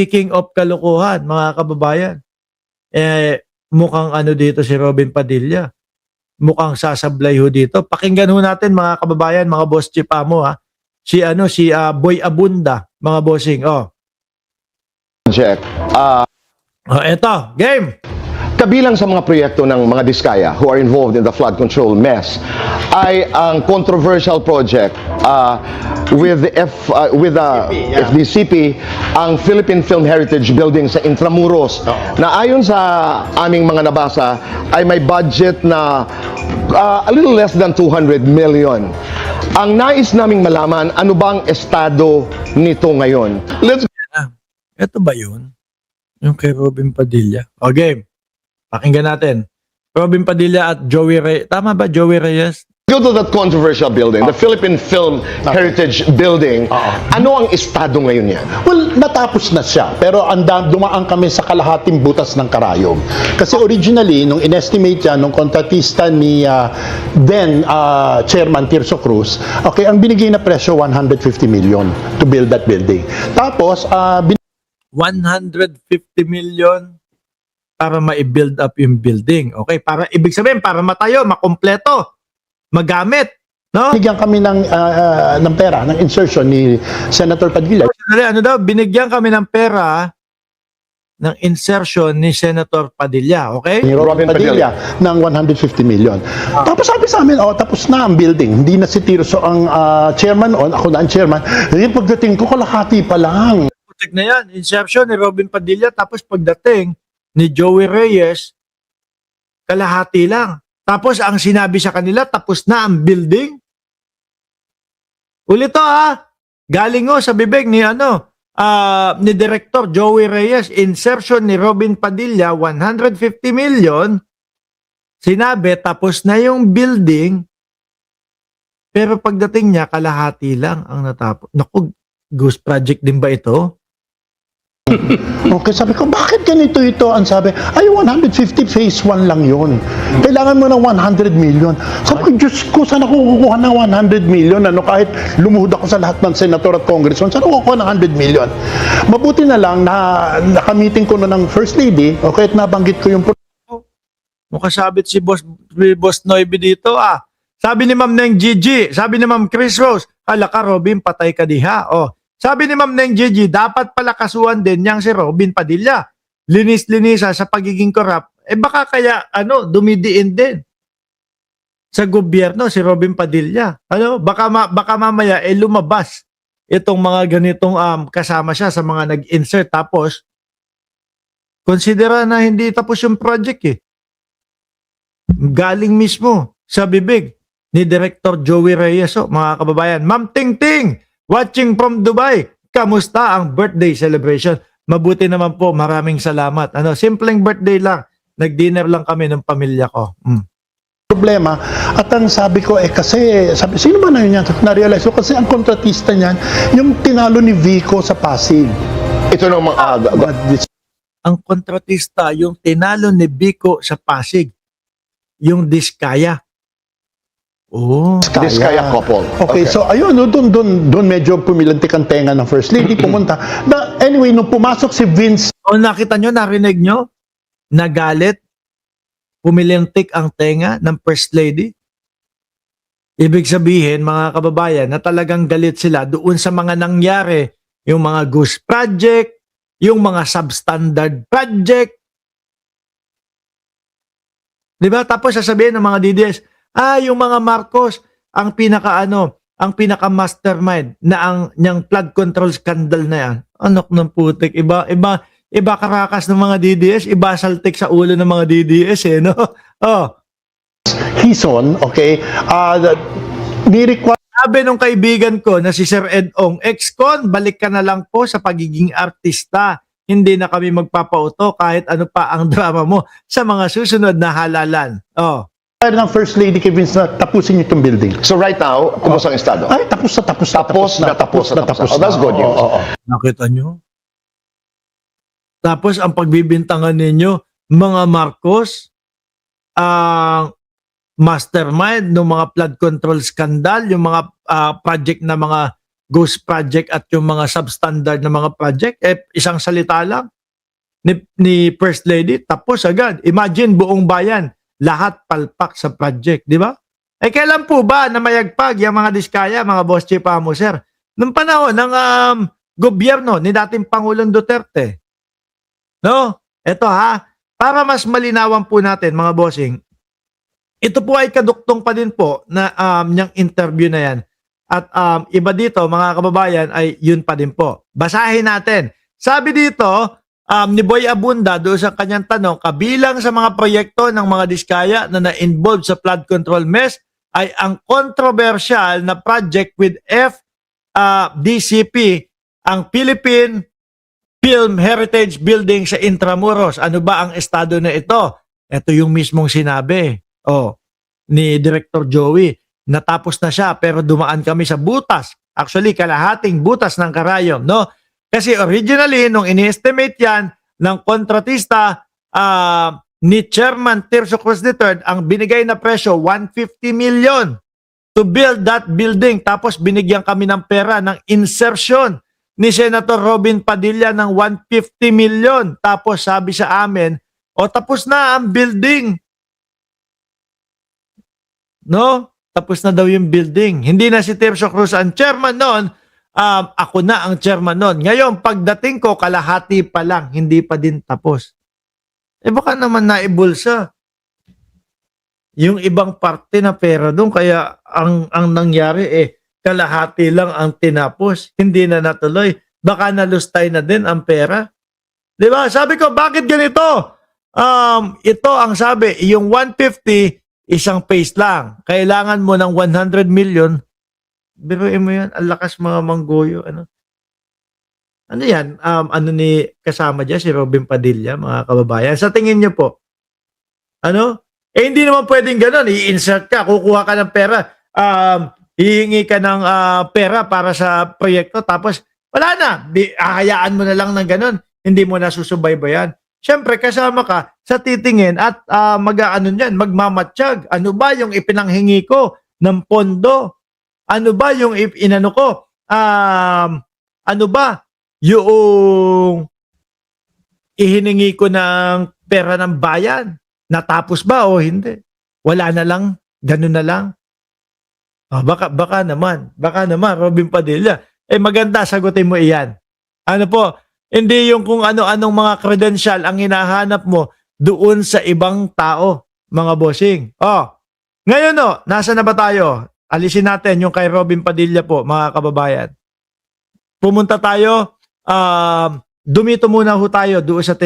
Speaking of kalokohan, mga kababayan, mukhang ano dito si Robin Padilla. Mukhang sasablay ho dito. Pakinggan ho natin mga kababayan, mga boss chipamo ha. Si Boy Abunda, mga bossing. Project. Eto, game. Kabilang sa mga proyekto ng mga Diskaya who are involved in the flood control mess ay ang controversial project with the FDCP, ang Philippine Film Heritage Building sa Intramuros, na ayon sa aming mga nabasa ay may budget na a little less than 200 million. Ang nais naming malaman, ano bang estado nito ngayon? Ito ba yun? Yung kay Robin Padilla. O game. Pakinggan natin. Robin Padilla at Joey Reyes. Tama ba, Joey Reyes? Go to that controversial building, the Philippine Film Heritage Building. Ano ang estado ngayon yan? Well, natapos na siya. Pero dumaan kami sa kalahating butas ng karayom. Kasi originally, nung inestimate yan, nung kontratista ni then Chairman Tirso Cruz, okay, ang binigay na presyo, 150 million to build that building. Tapos, 150 million para ma-build up yung building. Okay, para ibig sabihin para matayo, makumpleto, magamit, no? binigyan kami ng pera, ng insertion ni Senator Padilla. Ano daw, binigyan kami ng pera ng insertion ni Senator Padilla, okay? Ni Robin Padilla ng 150 million. Tapos sabi sa amin, tapos na ang building. Hindi na si Tirso ang chairman ako na ang chairman. Pagdating ko, kalahati pa lang. Putik na yan, insertion ni Robin Padilla, tapos pagdating ni Joey Reyes, kalahati lang. Tapos ang sinabi sa kanila, tapos na ang building. Ulit to galing sa bibig ni ni Director Joey Reyes, insertion ni Robin Padilla, 150 million. Sinabi, tapos na yung building, pero pagdating niya, kalahati lang ang natapos. Naku, ghost project din ba ito? Okay, sabi ko, bakit ganito ito? Ang sabi, 150 phase 1 lang yun. Kailangan mo ng 100 million. Sabi ko, Diyos ko, saan ako kukuha ng 100 million? Kahit lumuhod ako sa lahat ng senator at congressman, saan ako kukuha ng 100 million? Mabuti na lang na nakamiting ko na ng First Lady, okay, at nabanggit ko yung Mukasabit si Boss Noybe dito Sabi ni Ma'am Neng Gigi, sabi ni Ma'am Chris Rose, hala ka Robin, patay ka diha. Sabi ni Ma'am Neng Gigi, dapat pala kasuhan din niyang si Robin Padilla. Linis-linisa sa pagiging korap. Baka kaya, dumidiin din sa gobyerno si Robin Padilla. Baka mamaya, lumabas itong mga ganitong kasama siya sa mga nag-insert. Tapos, konsidera na hindi tapos yung project Galing mismo sa bibig ni Director Joey Reyes. Mga kababayan, Ma'am Ting Ting, watching from Dubai, kamusta ang birthday celebration? Mabuti naman po, maraming salamat. Simpleng birthday lang. Nag-dinner lang kami ng pamilya ko. Problema. At ang sabi ko, kasi, sino ba na yun yan? Na-realize ko, kasi ang kontratista niyan, yung tinalo ni Vico sa Pasig. Ito ng mga Ang kontratista, yung tinalo ni Vico sa Pasig, yung Diskaya. Diskaya couple. Okay, so ayun, doon medyo pumilantik ang tenga ng First Lady, pumunta. Anyway, nung pumasok si Vince. Nakita nyo, narinig nyo? Nagalit, pumilantik ang tenga ng First Lady. Ibig sabihin, mga kababayan, na talagang galit sila doon sa mga nangyari, yung mga ghost project, yung mga substandard project. Diba? Tapos sasabihin ng mga DDS, yung mga Marcos ang pinaka-mastermind na ang niyang flood control scandal na yan. Anak ng putik, iba karakas ng mga DDS, iba saltik sa ulo ng mga DDS no? Hison, okay, ni-require. Sabi nung kaibigan ko na si Sir Ed Ong, ex-con, balik ka na lang po sa pagiging artista. Hindi na kami magpapauto kahit ano pa ang drama mo sa mga susunod na halalan. ng First Lady kay Vince na tapusin niyo itong building. So right now, kumusta ang estado? Ay, tapos na. That's good news. Nakita nyo? Tapos ang pagbibintangan ninyo, mga Marcos, mastermind ng mga flood control scandal, yung mga project na mga ghost project at yung mga substandard na mga project, isang salita lang ni First Lady, tapos agad. Imagine buong bayan, lahat palpak sa project, di ba? Kailan po ba na mayagpag yung mga diskaya, mga boss chief amo, sir? Nung panahon ng gobyerno ni dating Pangulong Duterte. No? Ito ha, para mas malinawan po natin, mga bossing, ito po ay kaduktong pa din po na yung interview na yan. At iba dito, mga kababayan, ay yun pa din po. Basahin natin. Sabi dito, ni Boy Abunda doon sa kanyang tanong, kabilang sa mga proyekto ng mga diskaya na na-involve sa flood control mess ay ang controversial na project with DCP, ang Philippine Film Heritage Building sa Intramuros. Ano ba ang estado na ito? Ito yung mismong sinabi ni Director Joey. Natapos na siya pero dumaan kami sa butas. Actually, kalahating butas ng karayom, no? Kasi originally, nung ini-estimate yan ng kontratista ni Chairman Tirso Cruz III, ang binigay na presyo, 150 million to build that building. Tapos binigyan kami ng pera ng insertion ni Senator Robin Padilla ng 150 million. Tapos sabi sa amin, tapos na ang building. No? Tapos na daw yung building. Hindi na si Tirso Cruz ang chairman noon. Ako na ang chairman noon. Ngayon, pagdating ko, kalahati pa lang. Hindi pa din tapos. Baka naman naibulsa yung ibang parte na pera doon. Kaya ang nangyari kalahati lang ang tinapos. Hindi na natuloy. Baka nalustay na din ang pera. Diba? Sabi ko, bakit ganito? Ito ang sabi, yung 150, isang phase lang. Kailangan mo ng 100 million. Biruin mo yan, ang lakas mga manggoyo. Ano yan? Ano ni kasama dyan, si Robin Padilla, mga kababayan? Sa tingin niyo po, hindi naman pwedeng ganun. I-insert ka, kukuha ka ng pera, hihingi ka ng pera para sa proyekto, tapos wala na. Ahayaan mo na lang ng ganun. Hindi mo na susubaybayan. Siyempre, kasama ka sa titingin at magmamatsyag. Ano ba yung ipinanghingi ko ng pondo? Ano ba yung inano ko? Ano ba yung ihiningi ko ng pera ng bayan? Natapos ba o hindi? Wala na lang? Ganun na lang? Baka naman, Robin Padilla. Maganda, sagutin mo iyan. Ano po? Hindi yung kung ano-anong mga credential ang hinahanap mo doon sa ibang tao, mga bossing. Ngayon nasa na ba tayo? Alisin natin yung kay Robin Padilla po, mga kababayan. Pumunta tayo, dumito muna ho tayo doon sa